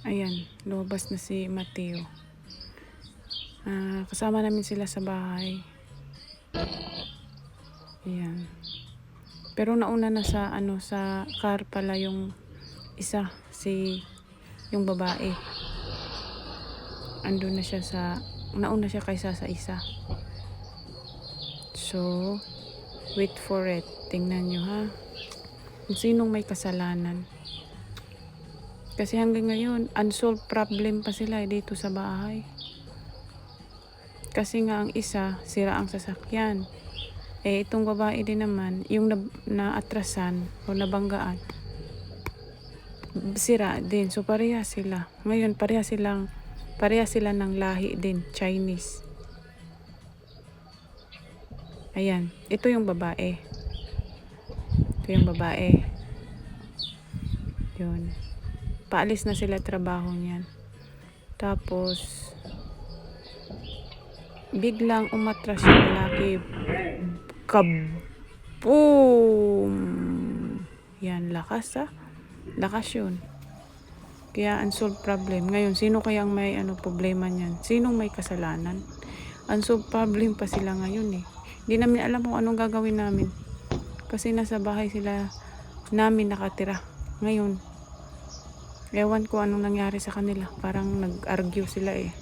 Ayan, lumabas na si Mateo. Kasama namin sila sa bahay. Ayan. Pero nauna na sa sa car pala yung isa, yung babae. Andun na siya nauna siya kaysa sa isa. So, wait for it. Tingnan nyo ha. Kung sinong may kasalanan. Kasi hanggang ngayon, unsolved problem pa sila dito sa bahay. Kasi nga ang isa, sira ang sasakyan. Itong babae din naman, yung naatrasan o nabanggaan, sira din. So pareha sila. Ngayon, pareha sila ng lahi din, Chinese. Ayan, ito yung babae. Ito yung babae. Yun. Paalis na sila trabaho niyan. Tapos, biglang umatras yung lalaki. Kaboom! Yan, lakas Lakas yun. Kaya unsolved problem. Ngayon, sino kayang may problema niyan? Sinong may kasalanan? Unsolved problem pa sila ngayon eh. Hindi namin alam kung anong gagawin namin. Kasi nasa bahay sila namin nakatira. Ngayon, ewan ko anong nangyari sa kanila. Parang nag-argue sila eh.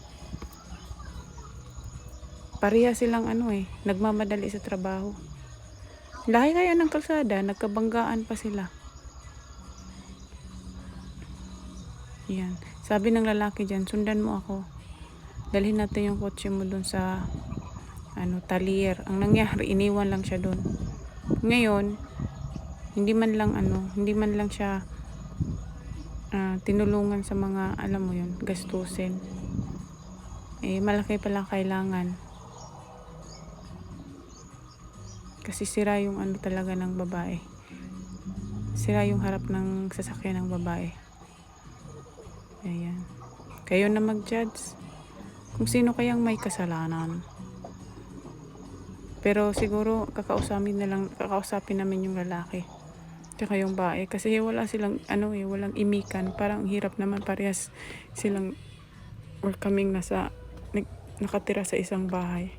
Pareha silang nagmamadali sa trabaho. Lahi kaya ng kalsada, nagkabanggaan pa sila. Yan. Sabi ng lalaki dyan, sundan mo ako. Dalhin natin yung kotse mo dun sa talier. Ang nangyari, iniwan lang siya dun. Ngayon, hindi man lang siya tinulungan sa mga, alam mo yun, gastusin. Malaki palang kailangan. Kasi sira yung talaga ng babae. Sira yung harap ng sasakyan ng babae. Ayan. Kayo na mag-judge kung sino kayang may kasalanan. Pero siguro kakausapin namin yung lalaki. Tsaka yung bae. Kasi wala silang walang imikan. Parang hirap naman, parehas silang kaming nakatira sa isang bahay.